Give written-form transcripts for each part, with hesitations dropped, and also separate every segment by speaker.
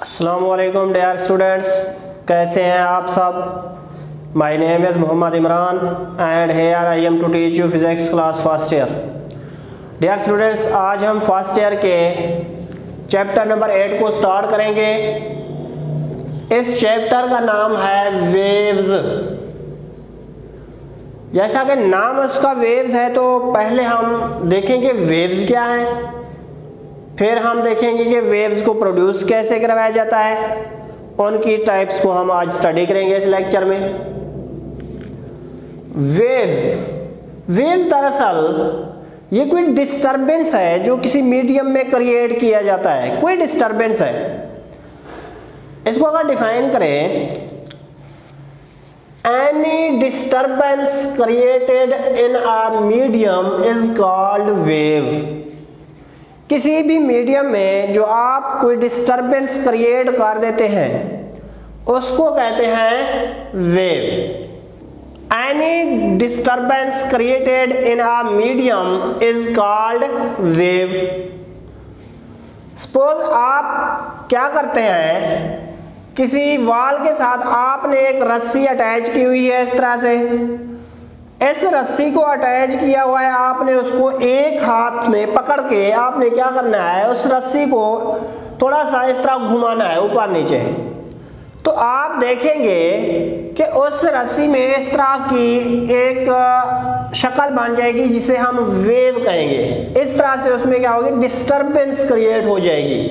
Speaker 1: अस्सलामुअलैकुम dear students, कैसे हैं आप सब। My name is Mohammad Imran and here I am to teach you physics class first year. Dear students, आज हम फर्स्ट ईयर के चैप्टर नंबर 8 को स्टार्ट करेंगे। इस चैप्टर का नाम है वेव्स। जैसा कि नाम उसका वेव्स है, तो पहले हम देखेंगे वेव्स क्या है, फिर हम देखेंगे कि वेव्स को प्रोड्यूस कैसे करवाया जाता है। उनकी टाइप्स को हम आज स्टडी करेंगे इस लेक्चर में। वेव्स दरअसल ये कोई डिस्टरबेंस है जो किसी मीडियम में क्रिएट किया जाता है, कोई डिस्टरबेंस है। इसको अगर डिफाइन करें, any disturbance created in a medium is called wave. किसी भी मीडियम में जो आप कोई डिस्टरबेंस क्रिएट कर देते हैं उसको कहते हैं wave. Any disturbance created in a medium is called wave. Suppose आप क्या करते हैं, किसी वॉल के साथ आपने एक रस्सी अटैच की हुई है। इस तरह से इस रस्सी को अटैच किया हुआ है, आपने उसको एक हाथ में पकड़ के आपने क्या करना है, उस रस्सी को थोड़ा सा इस तरह घुमाना है ऊपर नीचे। तो आप देखेंगे कि उस रस्सी में इस तरह की एक शक्ल बन जाएगी जिसे हम वेव कहेंगे। इस तरह से उसमें क्या होगी, डिस्टरबेंस क्रिएट हो जाएगी।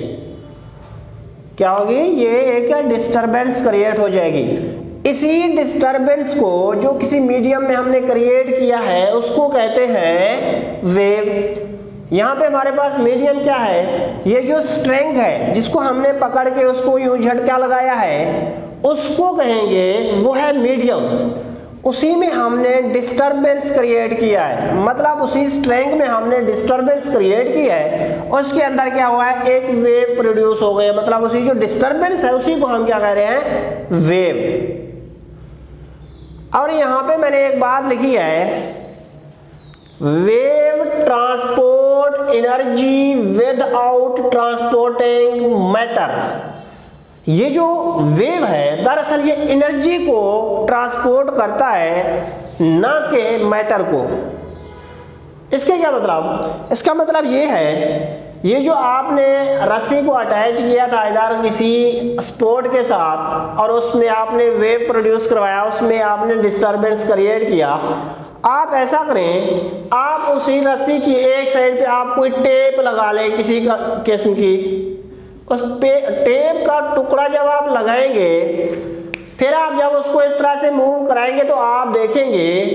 Speaker 1: क्या होगी, ये एक डिस्टरबेंस क्रिएट हो जाएगी। इसी डिस्टरबेंस को जो किसी मीडियम में हमने क्रिएट किया है उसको कहते हैं वेव। यहाँ पे हमारे पास मीडियम क्या है, ये जो स्ट्रिंग है जिसको हमने पकड़ के उसको यूं झटका लगाया है उसको कहेंगे वो है मीडियम। उसी में हमने डिस्टरबेंस क्रिएट किया है, मतलब उसी स्ट्रिंग में हमने डिस्टरबेंस क्रिएट किया है, उसके अंदर क्या हुआ है, एक वेव प्रोड्यूस हो गई। मतलब उसी जो डिस्टरबेंस है उसी को हम क्या कह रहे हैं, वेव। और यहां पे मैंने एक बात लिखी है, wave transport energy without transporting matter. ये जो वेव है दरअसल ये एनर्जी को ट्रांसपोर्ट करता है, ना कि मैटर को। इसके क्या मतलब, इसका मतलब ये है, ये जो आपने रस्सी को अटैच किया था इधर किसी स्पोर्ट के साथ और उसमें आपने वेव प्रोड्यूस करवाया, उसमें आपने डिस्टरबेंस क्रिएट किया। आप ऐसा करें, आप उसी रस्सी की एक साइड पे आप कोई टेप लगा लें किसी का किस्म की। उस टेप का टुकड़ा जब आप लगाएंगे, फिर आप जब उसको इस तरह से मूव कराएंगे तो आप देखेंगे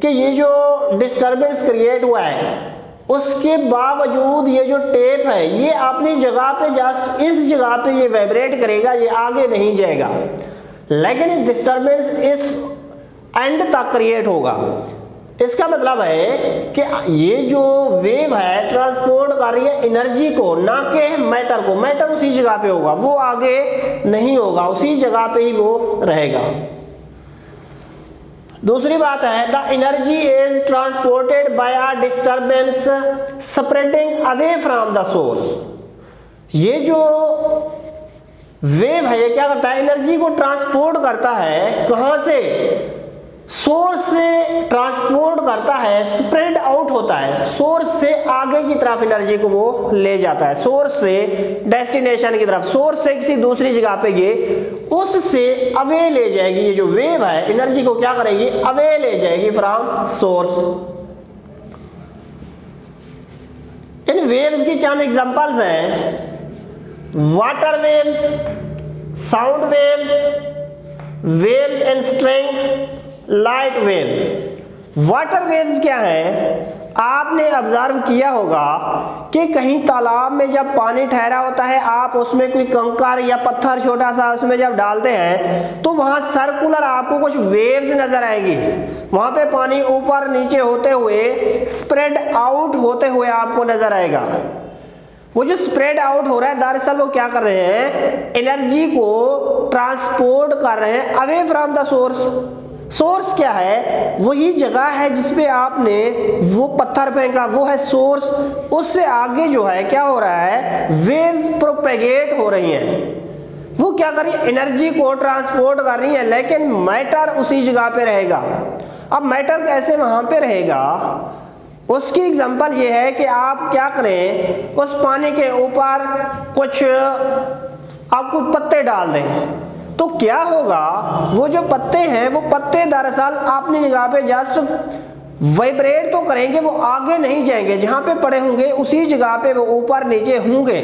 Speaker 1: कि ये जो डिस्टरबेंस क्रिएट हुआ है उसके बावजूद ये जो टेप है ये अपनी जगह पे जस्ट इस जगह पे ये वाइब्रेट करेगा, ये आगे नहीं जाएगा, लेकिन डिस्टरबेंस इस एंड तक क्रिएट होगा। इसका मतलब है कि ये जो वेव है ट्रांसपोर्ट कर रही है एनर्जी को, ना कि मैटर को। मैटर उसी जगह पे होगा, वो आगे नहीं होगा, उसी जगह पे ही वो रहेगा। दूसरी बात है, the energy is transported by a disturbance spreading away from the source. ये जो वेव है ये क्या करता है, एनर्जी को ट्रांसपोर्ट करता है। कहां से, सोर्स से ट्रांसपोर्ट करता है, स्प्रेड आउट होता है, सोर्स से आगे की तरफ एनर्जी को वो ले जाता है, सोर्स से डेस्टिनेशन की तरफ, सोर्स से किसी दूसरी जगह पे ये उससे अवे ले जाएगी। ये जो वेव है एनर्जी को क्या करेगी, अवे ले जाएगी फ्रॉम सोर्स। इन वेव्स की चंद एग्जांपल्स हैं, water waves, sound waves, waves in string, light waves. Water waves क्या है, आपने ऑब्जर्व किया होगा कि कहीं तालाब में जब पानी ठहरा होता है, आप उसमें कोई कंकर या पत्थर छोटा सा उसमें जब डालते हैं तो वहां सर्कुलर आपको कुछ वेव्स नजर आएगी। वहां पे पानी ऊपर नीचे होते हुए स्प्रेड आउट होते हुए आपको नजर आएगा। वो जो स्प्रेड आउट हो रहा है दरअसल वो क्या कर रहे हैं, एनर्जी को ट्रांसपोर्ट कर रहे हैं away from the source. Source क्या है, वही जगह है जिसपे आपने वो पत्थर फेंका, वो है सोर्स। उससे आगे जो है क्या हो रहा है, वेव्स प्रोपेगेट हो रही हैं। वो क्या कर रही है, एनर्जी को ट्रांसपोर्ट कर रही है, लेकिन मैटर उसी जगह पे रहेगा। अब मैटर कैसे वहां पे रहेगा, उसकी एग्जांपल ये है कि आप क्या करें, उस पानी के ऊपर कुछ पत्ते डाल दें, तो क्या होगा, वो जो पत्ते हैं वो पत्ते दरअसल अपनी जगह पे जस्ट वाइब्रेट तो करेंगे, वो आगे नहीं जाएंगे, जहां पे पड़े होंगे उसी जगह पे वो ऊपर नीचे होंगे,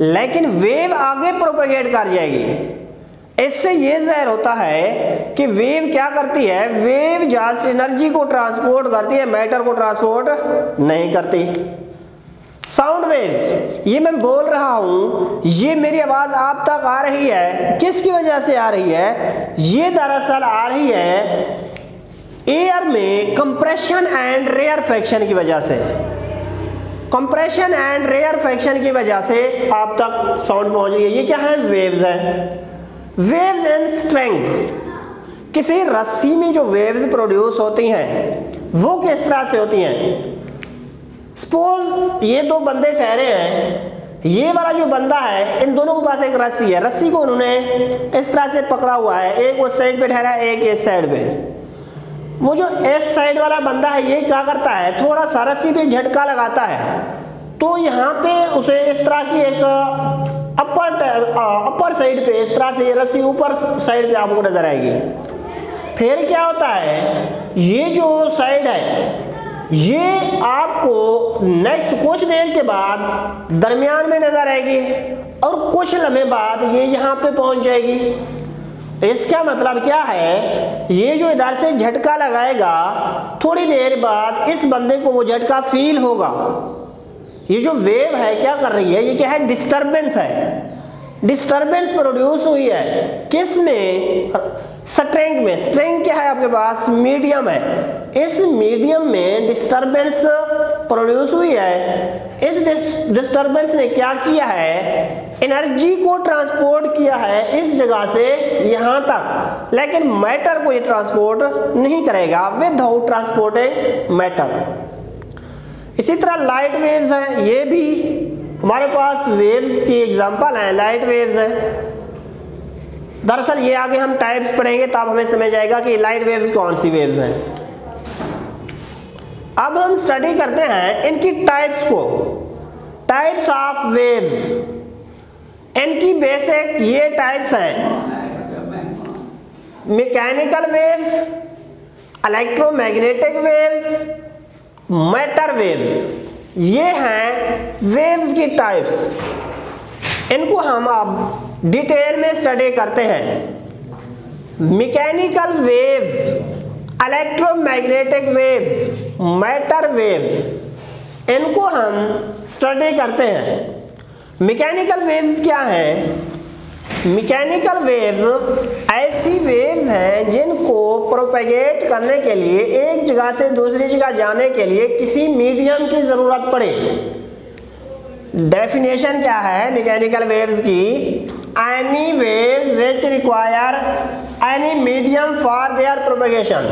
Speaker 1: लेकिन वेव आगे प्रोपेगेट कर जाएगी। इससे ये ज़ाहिर होता है कि वेव क्या करती है, वेव जस्ट एनर्जी को ट्रांसपोर्ट करती है, मैटर को ट्रांसपोर्ट नहीं करती। साउंड वेव्स, ये मैं बोल रहा हूं, ये मेरी आवाज आप तक आ रही है, किसकी वजह से आ रही है, ये दरअसल आ रही है एयर में कंप्रेशन एंड रेयरफेक्शन की वजह से। कंप्रेशन एंड रेयरफेक्शन की वजह से आप तक साउंड पहुंच रही है। ये क्या है, वेव्स है। वेव्स एंड स्ट्रेंथ, किसी रस्सी में जो वेव्स प्रोड्यूस होती हैं वो किस तरह से होती हैं। सपोज ये दो बंदे ठहरे हैं, ये वाला जो बंदा है, इन दोनों के पास एक रस्सी है, रस्सी को उन्होंने इस तरह से पकड़ा हुआ है, एक उस साइड पे ठहरा है, एक इस साइड पे। वो जो इस साइड वाला बंदा है ये क्या करता है, थोड़ा सा रस्सी पे झटका लगाता है, तो यहाँ पे उसे इस तरह की एक अपर साइड पे इस तरह से ये रस्सी ऊपर साइड पे आपको नजर आएगी। फिर क्या होता है, ये जो साइड है ये आपको नेक्स्ट कुछ देर के बाद दरमियान में नजर आएगी और कुछ लम्हे बाद ये यहाँ पे पहुंच जाएगी। इसका मतलब क्या है, ये जो इधर से झटका लगाएगा थोड़ी देर बाद इस बंदे को वो झटका फील होगा। ये जो वेव है क्या कर रही है, ये क्या है, डिस्टरबेंस है। डिस्टरबेंस प्रोड्यूस हुई है किस में, स्ट्रिंग में। स्ट्रिंग क्या है आपके पास, मीडियम है। इस मीडियम में डिस्टरबेंस प्रोड्यूस हुई है। इस डिस्टरबेंस ने क्या किया है, एनर्जी को ट्रांसपोर्ट किया है इस जगह से यहां तक, लेकिन मैटर को ये ट्रांसपोर्ट नहीं करेगा विदाउट ट्रांसपोर्टिंग मैटर। इसी तरह लाइट वेव्स हैं, ये भी हमारे पास वेव्स की एग्जांपल है, लाइट वेव्स है। दरअसल ये आगे हम टाइप्स पढ़ेंगे तब हमें समझ आएगा कि लाइट वेव्स कौन सी वेव्स हैं। अब हम स्टडी करते हैं इनकी टाइप्स को, टाइप्स ऑफ वेव्स। इनकी बेसिक ये टाइप्स हैं, mechanical waves, electromagnetic waves, matter waves. ये हैं वेव्स की टाइप्स। इनको हम अब डिटेल में स्टडी करते हैं। Mechanical waves, electromagnetic waves, matter waves, इनको हम स्टडी करते हैं। मैकेनिकल वेव्स क्या है, मैकेनिकल वेव्स ऐसी वेव्स हैं जिनको प्रोपेगेट करने के लिए, एक जगह से दूसरी जगह जाने के लिए किसी मीडियम की जरूरत पड़े। डेफिनेशन क्या है मैकेनिकल वेव्स की, any waves which require any medium for their propagation.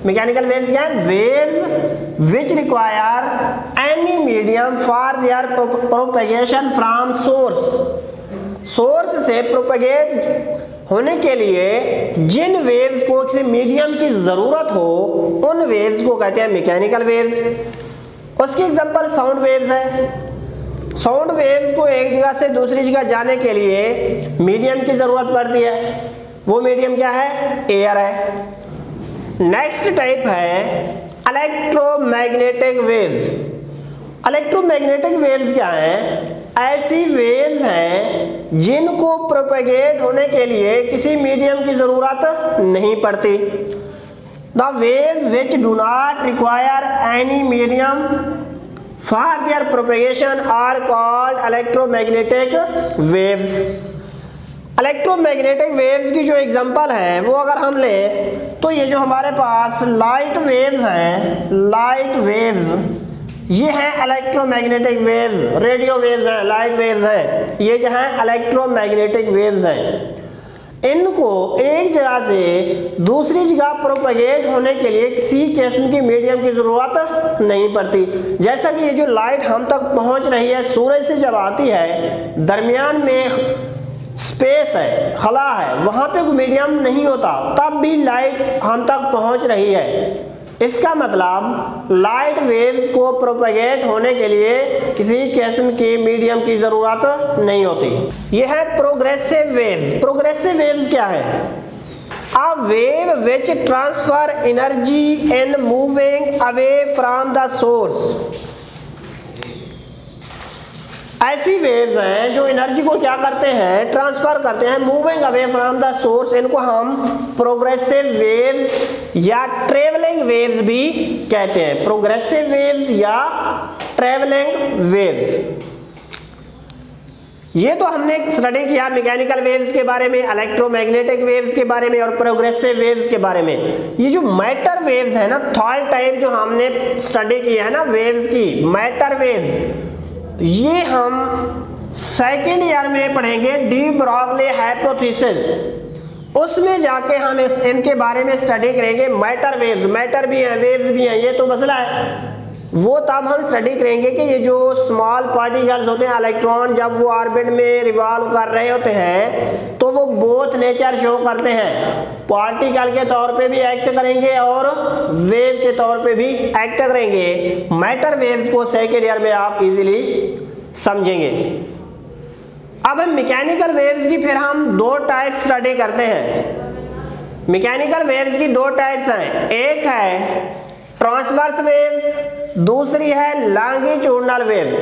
Speaker 1: Mechanical waves क्या है, waves which require any medium for their propagation from source. Source से प्रोपेगेट होने के लिए जिन वेव्स को किसी मीडियम की जरूरत हो उन वेव्स को कहते हैं मैकेनिकल वेव्स। उसकी एग्जांपल साउंड वेव्स है। साउंड वेव्स को एक जगह से दूसरी जगह जाने के लिए मीडियम की जरूरत पड़ती है, वो मीडियम क्या है, एयर है। नेक्स्ट टाइप है इलेक्ट्रोमैग्नेटिक वेव्स। इलेक्ट्रोमैग्नेटिक वेव्स क्या हैं, ऐसी वेव्स हैं जिनको प्रोपेगेट होने के लिए किसी मीडियम की जरूरत नहीं पड़ती। The waves which do not require any medium for their propagation are called electromagnetic waves. Electromagnetic waves की जो एग्जांपल है वो अगर हम लें तो ये जो हमारे पास लाइट वेव्स हैं, लाइट वेव्स ये हैं इलेक्ट्रोमैग्नेटिक वेव्स। रेडियो वेव्स हैं, लाइट वेव्स हैं, ये क्या हैं, इलेक्ट्रोमैग्नेटिक वेव्स हैं। इनको एक जगह से दूसरी जगह प्रोपेगेट होने के लिए किसी किस्म की मीडियम की जरूरत नहीं पड़ती। जैसा कि ये जो लाइट हम तक पहुंच रही है सूरज से जब आती है, दरमियान में स्पेस है, खला है, वहां पे कोई मीडियम नहीं होता, तब भी लाइट हम तक पहुंच रही है। इसका मतलब लाइट वेव्स को प्रोपेगेट होने के लिए किसी किस्म की मीडियम की जरूरत नहीं होती। यह है प्रोग्रेसिव वेव्स। प्रोग्रेसिव वेव्स क्या है? A wave which transfer energy in moving away from the source। ऐसी वेव्स हैं जो एनर्जी को क्या करते हैं, ट्रांसफर करते हैं moving away from the source. इनको हम प्रोग्रेसिव वेव्स या ट्रेवलिंग वेव्स भी कहते हैं। प्रोग्रेसिव वेव्स या ट्रेवलिंग वेव्स, ये तो हमने स्टडी किया मैकेनिकल वेव्स के बारे में, इलेक्ट्रोमैग्नेटिक वेव्स के बारे में और प्रोग्रेसिव वेव्स के बारे में। ये जो मैटर वेव्स है ना, थर्ड टाइप जो हमने स्टडी की है ना वेव्स की, मैटर वेव्स, ये हम सेकेंड ईयर में पढ़ेंगे, डी ब्रॉगली हाइपोथेसिस। उसमें जाके हम इनके बारे में स्टडी करेंगे। मैटर वेव्स, मैटर भी हैं, वेव्स भी हैं, ये तो मसला है। वो तब हम स्टडी करेंगे कि ये जो स्मॉल पार्टिकल्स होते हैं, इलेक्ट्रॉन, जब वो ऑर्बिट में रिवॉल्व कर रहे होते हैं तो वो बोथ नेचर शो करते हैं। पार्टिकल के तौर पे भी एक्ट करेंगे और वेव के तौर पे भी एक्ट करेंगे। मैटर वेव्स को सेकेंड ईयर में आप इजीली समझेंगे। अब हम मैकेनिकल वेव्स की फिर हम दो टाइप स्टडी करते हैं। मैकेनिकल वेव्स की दो टाइप्स हैं, एक है ट्रांसवर्स वेव्स, दूसरी है लॉन्गिट्यूडनल वेव्स।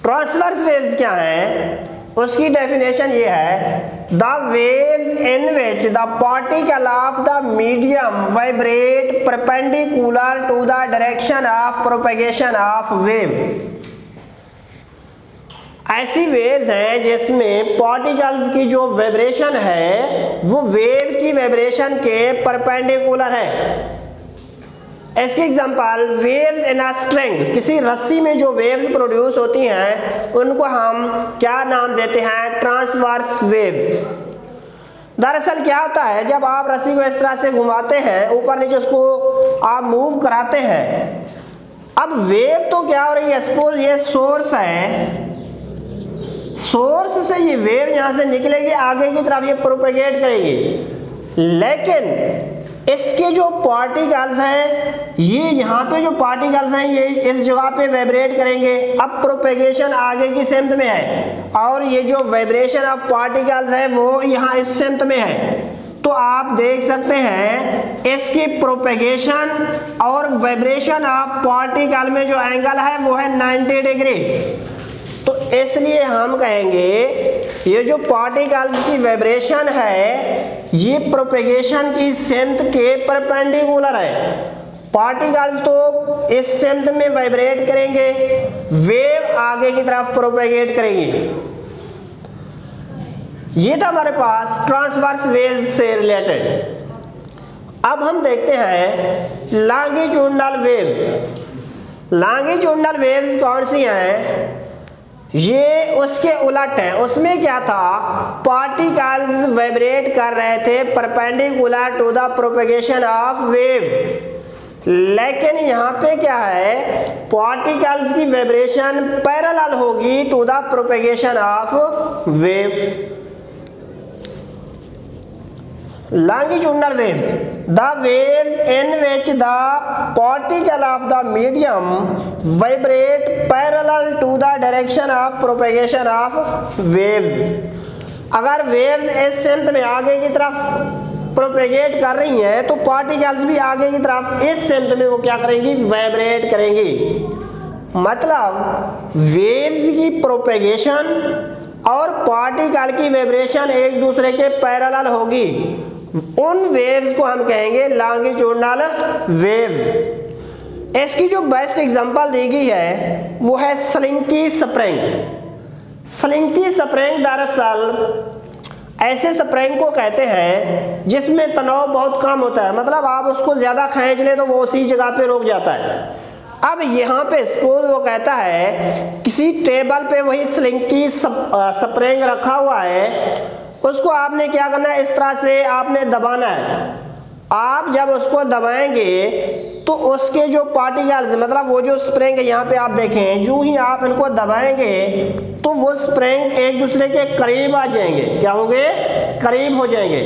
Speaker 1: ट्रांसवर्स वेव्स क्या है, उसकी डेफिनेशन ये है, the waves in which the particle of the medium vibrate perpendicular to the direction of propagation of wave. ऐसी वेव्स हैं जिसमें पार्टिकल्स की जो वाइब्रेशन है वो वेव की वाइब्रेशन के परपेंडिकुलर है। इसकी example waves in a string, किसी रस्सी में जो वेव्स प्रोड्यूस होती हैं उनको हम क्या नाम देते हैं, ट्रांसवर्स वेव्स। दरअसल क्या होता है, जब आप रस्सी को इस तरह से घुमाते हैं, ऊपर नीचे उसको आप मूव कराते हैं, अब वेव तो क्या हो रही है, सपोज ये सोर्स है, सोर्स से ये वेव यहां से निकलेगी, आगे की तरफ ये प्रोपेगेट करेगी, लेकिन इसके जो पार्टिकल्स हैं, ये यहाँ पे जो पार्टिकल्स हैं ये इस जगह पे वाइब्रेट करेंगे। अब प्रोपेगेशन आगे की सिमत में है और ये जो वाइब्रेशन ऑफ पार्टिकल्स है वो यहाँ इस सिमत में है। तो आप देख सकते हैं इसकी प्रोपेगेशन और वाइब्रेशन ऑफ पार्टिकल में जो एंगल है वो है 90 डिग्री। तो इसलिए हम कहेंगे ये जो पार्टिकल्स की वाइब्रेशन है ये प्रोपेगेशन की सिमत के परपेंडिकुलर है। पार्टिकल्स तो इस सिमत में वाइब्रेट करेंगे, वेव आगे की तरफ प्रोपेगेट करेगी। ये था हमारे पास ट्रांसवर्स वेव्स से रिलेटेड। अब हम देखते हैं लॉन्गिट्यूडनल वेव्स। लॉन्गिट्यूडनल वेव्स कौन सी हैं, ये उसके उलट है। उसमें क्या था, पार्टिकल्स वाइब्रेट कर रहे थे perpendicular to the propagation of wave, लेकिन यहाँ पे क्या है, पार्टिकल्स की वाइब्रेशन पैरेलल होगी to the propagation of wave. Longitudinal waves, the waves in which the particle of the medium vibrate parallel to the direction of propagation of waves। अगर waves इस सिमत में आगे की तरफ प्रोपेगेट कर रही हैं तो पार्टिकल्स भी आगे की तरफ इस सिमत में वो क्या करेंगी, वाइब्रेट करेंगी। मतलब वेव्स की प्रोपेगेशन और पार्टिकल की वाइब्रेशन एक दूसरे के पैरेलल होगी। उन वेव्स को हम कहेंगे लॉन्गिट्यूडनल वेव्स। इसकी जो बेस्ट एग्जांपल दी गई है वो है स्लिंकी स्प्रिंग। स्लिंकी स्प्रिंग दरअसल ऐसे स्प्रिंग को कहते हैं जिसमें तनाव बहुत कम होता है, मतलब आप उसको ज्यादा खींच ले तो वो उसी जगह पे रुक जाता है। अब यहाँ पे सपोज वो कहता है किसी टेबल पे वही स्लिंकी स्प्रिंग रखा हुआ है, उसको आपने क्या करना है, इस तरह से आपने दबाना है। आप जब उसको दबाएंगे तो उसके जो पार्टिकल्स, मतलब वो जो स्प्रिंग यहाँ पे आप देखें, जो ही आप इनको दबाएंगे तो वो स्प्रिंग एक दूसरे के करीब आ जाएंगे। क्या होंगे? करीब हो जाएंगे।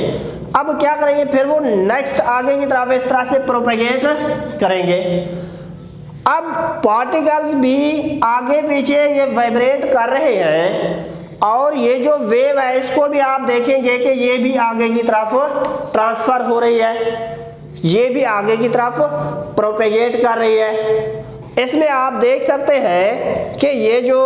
Speaker 1: अब क्या करेंगे, फिर वो नेक्स्ट आगे की तरफ इस तरह से प्रोपेगेट करेंगे। अब पार्टिकल्स भी आगे पीछे ये वाइब्रेट कर रहे हैं और ये जो वेव है इसको भी आप देखेंगे कि ये भी आगे की तरफ ट्रांसफर हो रही है, ये भी आगे की तरफ प्रोपेगेट कर रही है। इसमें आप देख सकते हैं कि ये जो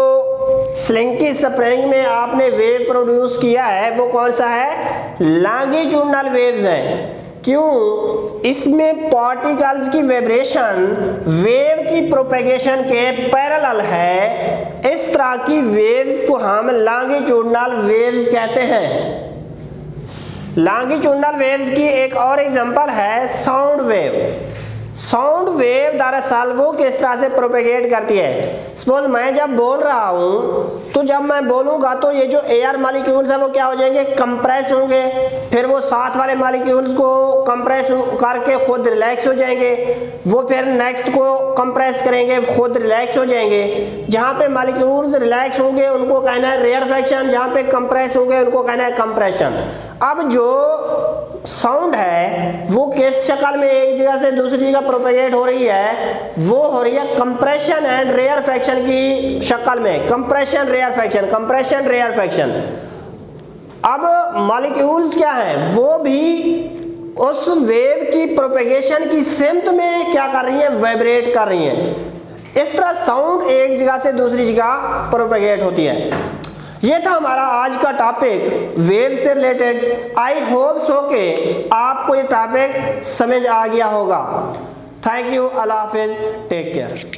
Speaker 1: स्लिंकी स्प्रिंग में आपने वेव प्रोड्यूस किया है वो कौन सा है? लॉन्गिट्यूडनल वेव्स हैं। क्यों? इसमें पार्टिकल्स की वाइब्रेशन वेव की प्रोपेगेशन के पैरेलल है। इस तरह की वेव्स को हम लॉन्गिट्यूडनल वेव्स कहते हैं। लॉन्गिट्यूडनल वेव्स की एक और एग्जांपल है साउंड वेव। साउंड वेव दरअसल वो किस तरह से प्रोपेगेट करती है। सपोज मैं जब बोल रहा हूँ तो जब मैं बोलूँगा तो ये जो एयर मॉलिक्यूल्स है वो क्या हो जाएंगे? कंप्रेस होंगे। फिर वो साथ वाले मॉलिक्यूल्स को कंप्रेस करके खुद रिलैक्स हो जाएंगे। वो फिर नेक्स्ट को कंप्रेस करेंगे, खुद रिलैक्स हो जाएंगे। जहाँ पे मॉलिक्यूल्स रिलैक्स होंगे उनको कहना है रेयरफेक्शन, जहाँ पे कंप्रेस होंगे उनको कहना है कंप्रेशन। अब जो साउंड है वो किस शक्ल में एक जगह से दूसरी जगह प्रोपेगेट हो रही है? वो हो रही है कंप्रेशन एंड रेयरफेक्शन की शक्ल में। Compression rarefaction, compression rarefaction. अब मॉलिक्यूल्स क्या हैं? वो भी उस वेव की प्रोपेगेशन की सिमत में क्या कर रही हैं? वाइब्रेट कर रही हैं। इस तरह साउंड एक जगह से दूसरी जगह प्रोपेगेट होती है। ये था हमारा आज का टॉपिक वेव से रिलेटेड। आई होप सो के आपको ये टॉपिक समझ आ गया होगा। थैंक यू, अल्लाह हाफिज, टेक केयर।